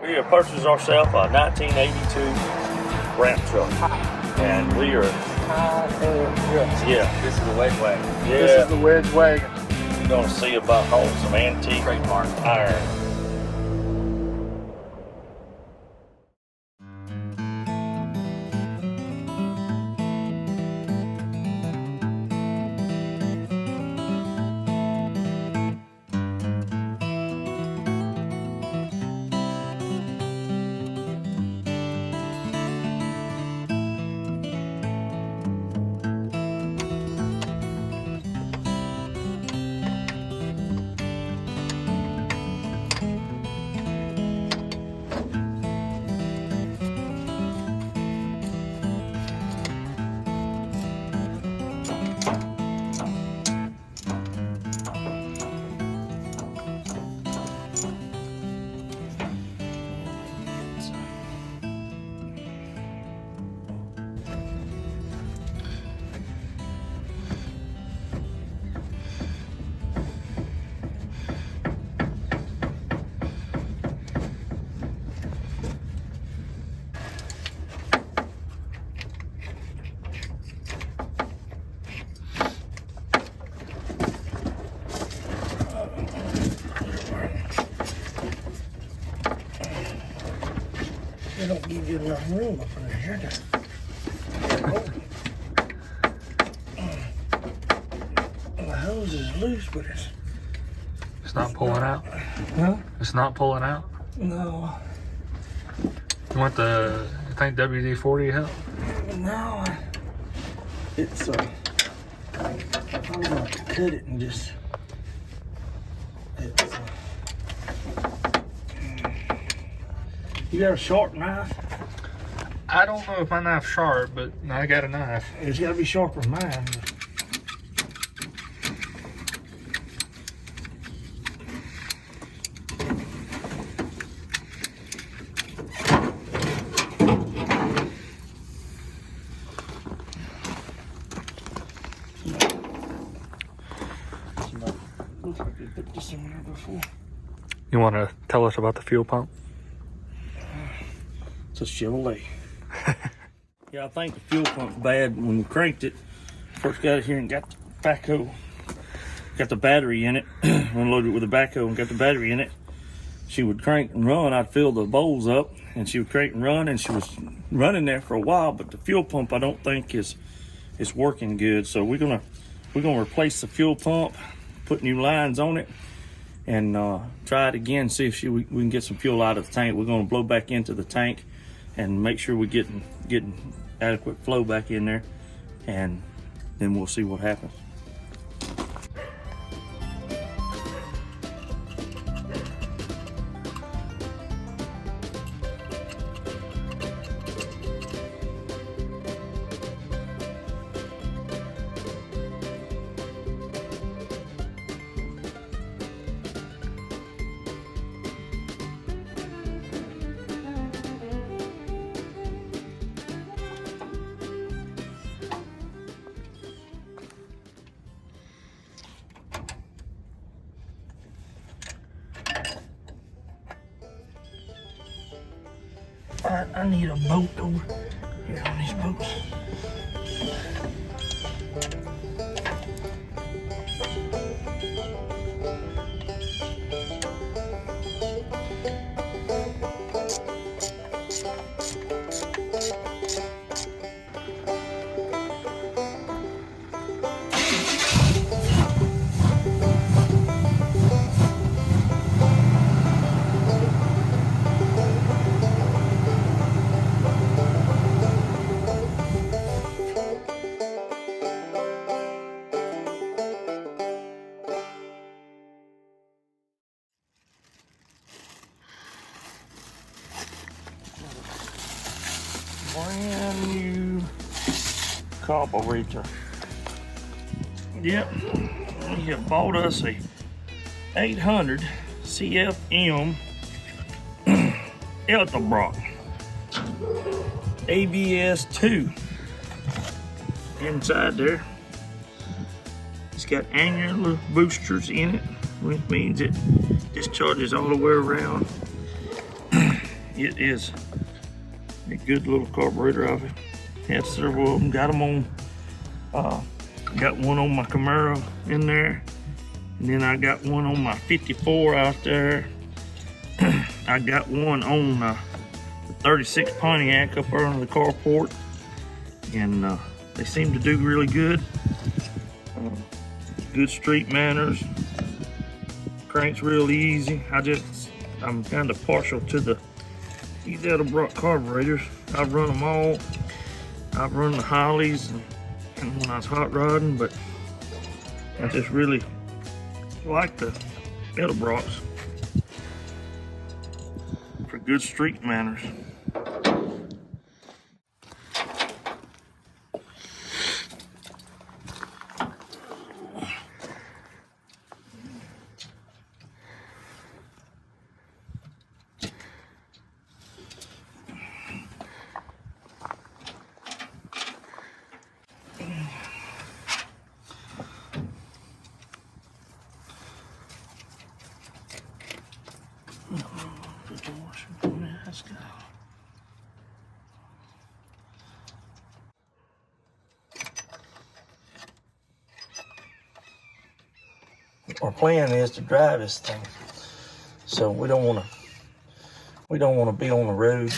We have purchased ourselves a 1982 ramp truck, and we are, This is the Wedge Wagon. This is the Wedge Wagon. We're going to see about hauling some antique Trademark. iron. They don't give you enough room up in here. The hose is loose, but It's not pulling out? huh? It's not pulling out? No, You want the, you think WD-40 help? no. It's I'm gonna have to cut it and just. It's, you got a sharp knife? I don't know if my knife's sharp, but I got a knife. It's got to be sharper than mine. Looks like they put this in there before. You want to tell us about the fuel pump? It's a Chevrolet. Yeah, I think the fuel pump's bad. When we cranked it, first got it here and got the backhoe, got the battery in it, unloaded it with the backhoe and got the battery in it. She would crank and run, I'd fill the bowls up, and she would crank and run, and she was running there for a while, but the fuel pump I don't think is working good. So we're gonna replace the fuel pump, put new lines on it, and try it again, see if we can get some fuel out of the tank. We're gonna blow back into the tank and make sure we're getting adequate flow back in there, and then we'll see what happens. I need a boat over here on these boats. Brand new carburetor. Yep, we have bought us a 800 CFM Elterbrock ABS2. Inside there, it's got annular boosters in it, which means it discharges all the way around. it is a good little carburetor. I've had several of them. Got them on, got one on my Camaro in there. And then I got one on my 54 out there. I got one on the 36 Pontiac up there on the carport. And they seem to do really good. Good street manners. Cranks real easy. I'm kind of partial to these Edelbrock carburetors. I've run them all. I've run the Hollies and when I was hot rodding, but I just really like the Edelbrocks for good street manners. Let's go. Our plan is to drive this thing, so we don't want to be on the road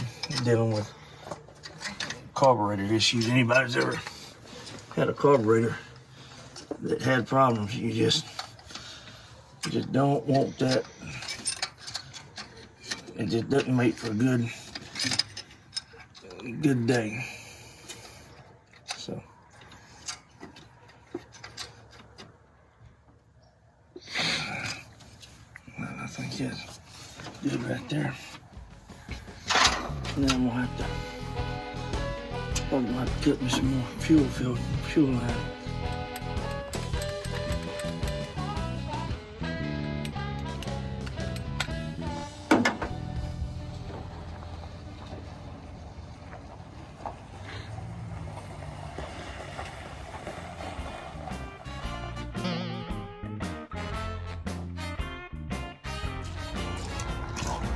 dealing with carburetor issues. Anybody's ever had a carburetor that had problems, you just don't want that. It just doesn't make for a good day. So I think that's good right there. Now I'm gonna have to cut me some more fuel line.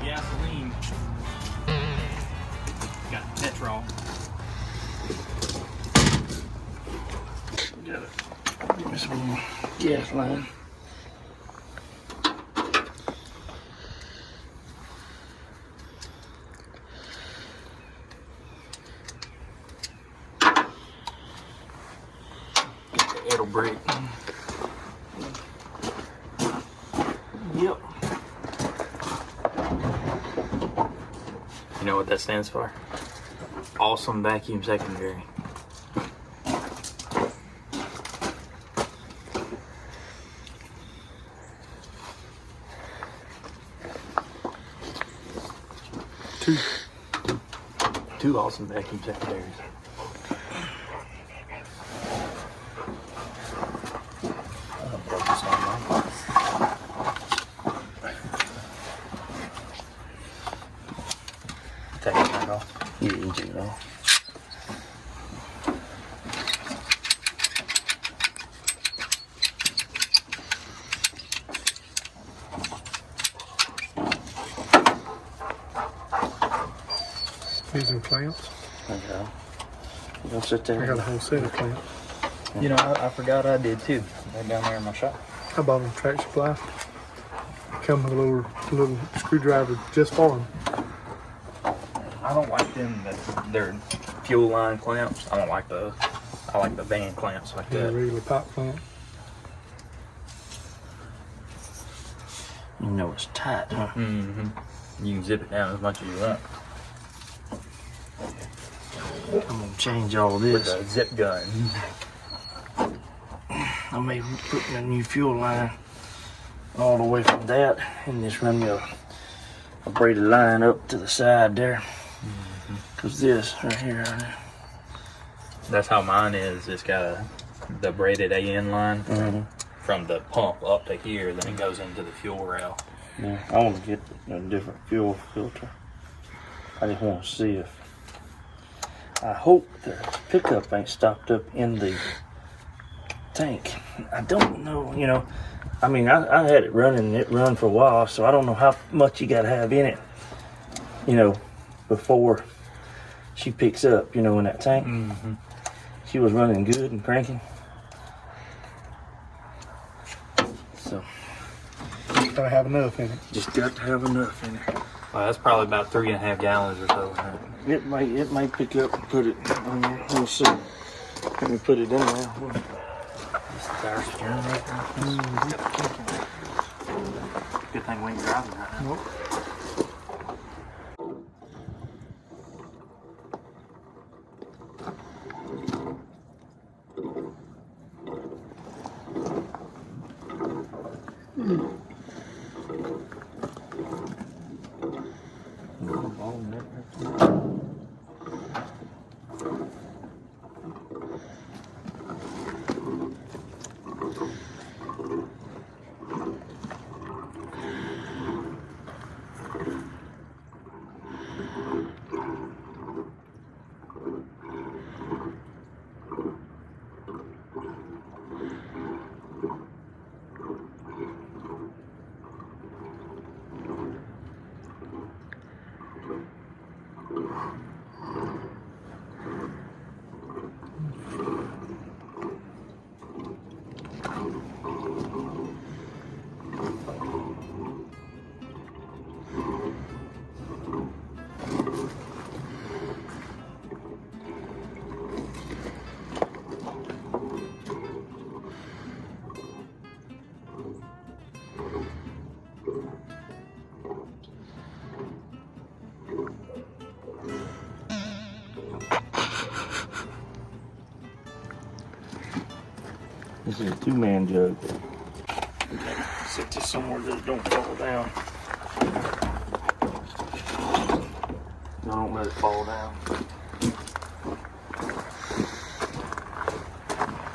Gasoline. Got petrol. Gotta give me some more gas line. It'll break. Yep. You know what that stands for? Awesome vacuum secondary. Two awesome vacuum secondaries. Take it back off. Yeah, you take it off. Using clamps. Okay. You gonna sit there? I got a whole set of clamps. You know, I forgot I did too. They're down there in my shop. I bought them Track Supply. Come with a little screwdriver just for them. I don't like them. They're fuel line clamps. I don't like those. I like the van clamps like Yeah, that. regular pipe clamp. You know it's tight, huh? Mm-hmm. You can zip it down as much as you want. I'm gonna change all With this. a zip gun. I may put a new fuel line all the way from that and just run me a braided line up to the side there. Cause this right here, That's how mine is. It's got the braided AN line from the pump up to here, then it goes into the fuel rail. yeah, I want to get a different fuel filter. I just want to see if, I hope the pickup ain't stopped up in the tank. I don't know, you know, I mean, I had it running and it run for a while, so I don't know how much you got to have in it, you know, before she picks up, you know, in that tank. Mm-hmm. She was running good and cranking. So Gotta have enough in it. just got to have enough in it. Well, that's probably about 3.5 gallons or so. It may pick up and put it on there. We'll see. Let me put it in there. This is our steering right now. Good thing we ain't driving right now. Nope. This is a 2-man jug. Set this somewhere that it don't fall down. No, don't let it fall down.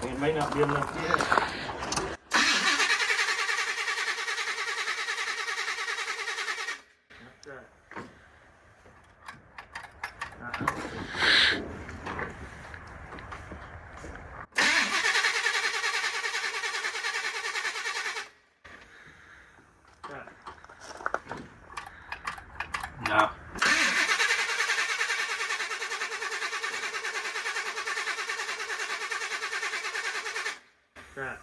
It may not be enough yet. No. Right.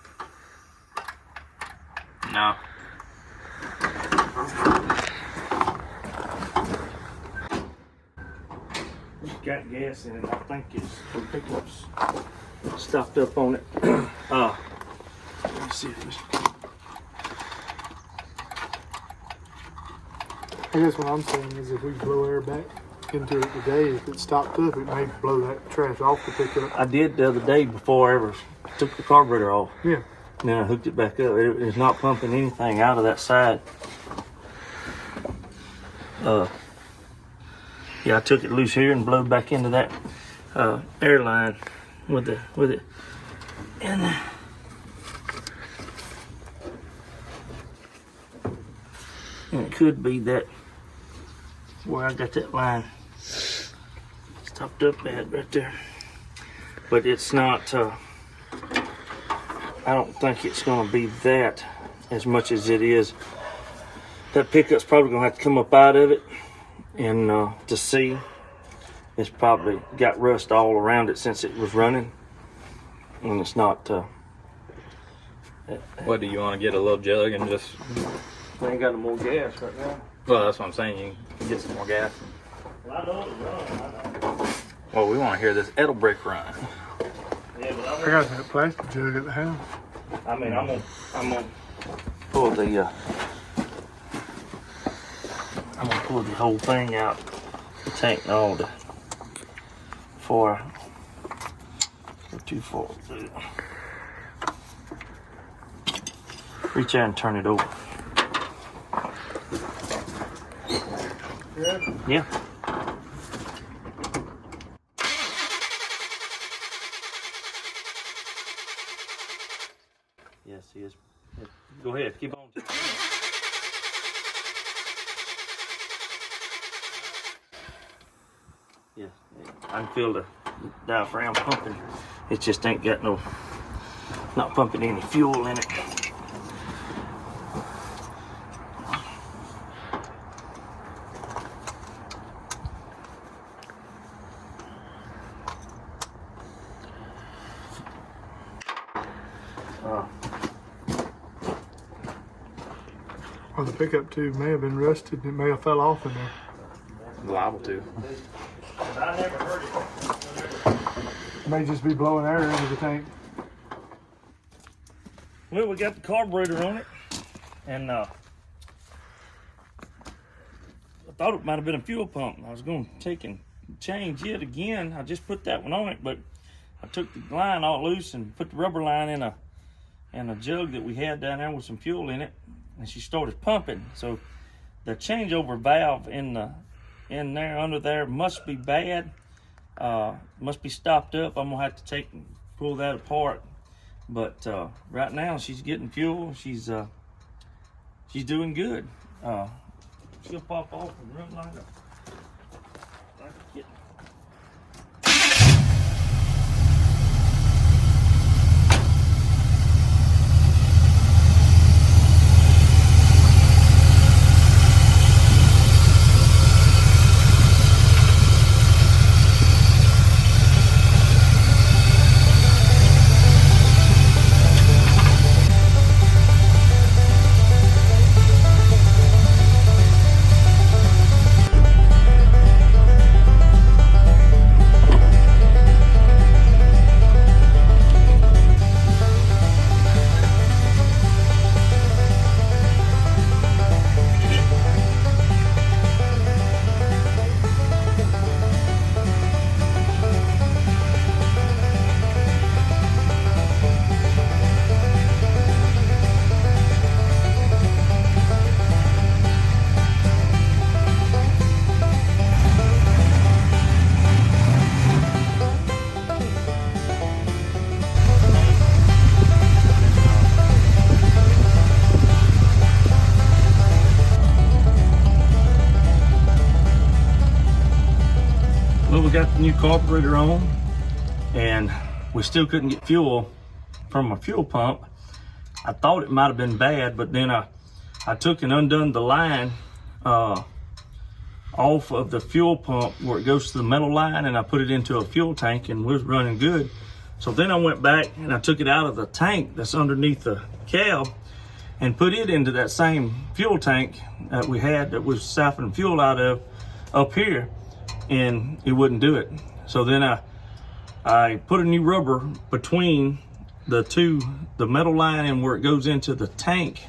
No. It's got gas in it. I think it's the pickups stopped up on it. Let me see if it's. I guess what I'm saying is if we blow air back into it today, if it stopped up, it may blow that trash off the pickup. I did the other day before I ever took the carburetor off. Yeah. And then I hooked it back up. It's not pumping anything out of that side. Yeah, I took it loose here and blew back into that air line with it. And it could be that where I got that line stopped up at right there. But it's not, I don't think it's gonna be that as much as it is. That pickup's probably gonna have to come up out of it and to see. It's probably got rust all around it since it was running. And it's not, What, do you want to get a little jug and just... I ain't got no more gas right now. Well, that's what I'm saying. You can get some more gas. Well, I know it's running. I know. Well, we want to hear this edel brick run. Yeah, but I got that plastic jug at the house. I'm gonna pull the I'm gonna pull the whole thing out, the tank and all the before go too far. Reach out and turn it over. Yeah. Yes, he is. Go ahead, keep on. Yeah, I can feel the diaphragm pumping. It just ain't got not pumping any fuel in it. Or the pickup tube may have been rusted and it may have fell off in there. Liable to. I never heard it. It may just be blowing air into the tank. Well, we got the carburetor on it, and I thought it might have been a fuel pump. I was going to take and change it again. I just put that one on it, but I took the line all loose and put the rubber line in a jug that we had down there with some fuel in it, and she started pumping. So the changeover valve in there under there must be bad, must be stopped up. I'm gonna have to pull that apart. But right now she's getting fuel. She's doing good. She'll pop off and run like a kitten. Well, we got the new carburetor on, and we still couldn't get fuel from a fuel pump. I thought it might have been bad, but then I took and undone the line off of the fuel pump where it goes to the metal line, and I put it into a fuel tank, and we're running good. So then I went back and I took it out of the tank that's underneath the cab and put it into that same fuel tank that we had that was siphoning fuel out of up here, and it wouldn't do it. So then I put a new rubber between the metal line and where it goes into the tank,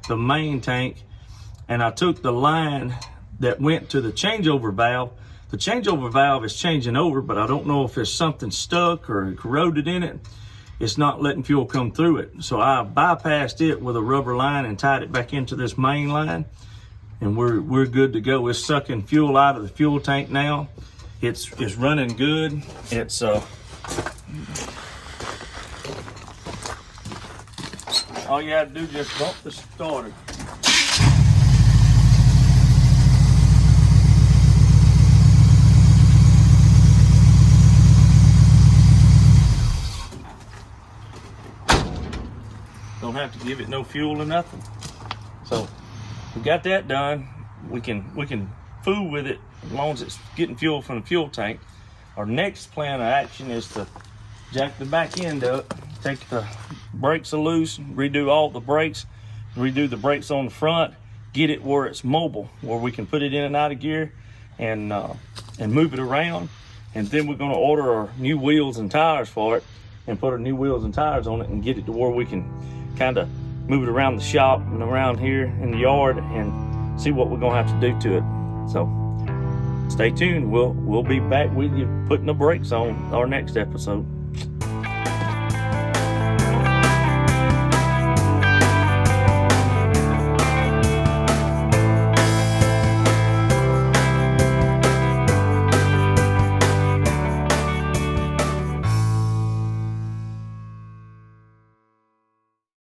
the main tank, and I took the line that went to the changeover valve. The changeover valve is changing over, but I don't know if there's something stuck or corroded in it. It's not letting fuel come through it. So I bypassed it with a rubber line and tied it back into this main line, and we're good to go. It's sucking fuel out of the fuel tank now. It's running good. It's all you have to do is just bump the starter. Don't have to give it no fuel or nothing. So we got that done. We can fool with it as long as it's getting fuel from the fuel tank. Our next plan of action is to jack the back end up, take the brakes loose, redo all the brakes, redo the brakes on the front, get it where it's mobile, where we can put it in and out of gear and move it around. And then we're going to order our new wheels and tires for it and put our new wheels and tires on it and get it to where we can kind of move it around the shop and around here in the yard and see what we're going to have to do to it. So stay tuned. We'll be back with you putting the brakes on our next episode.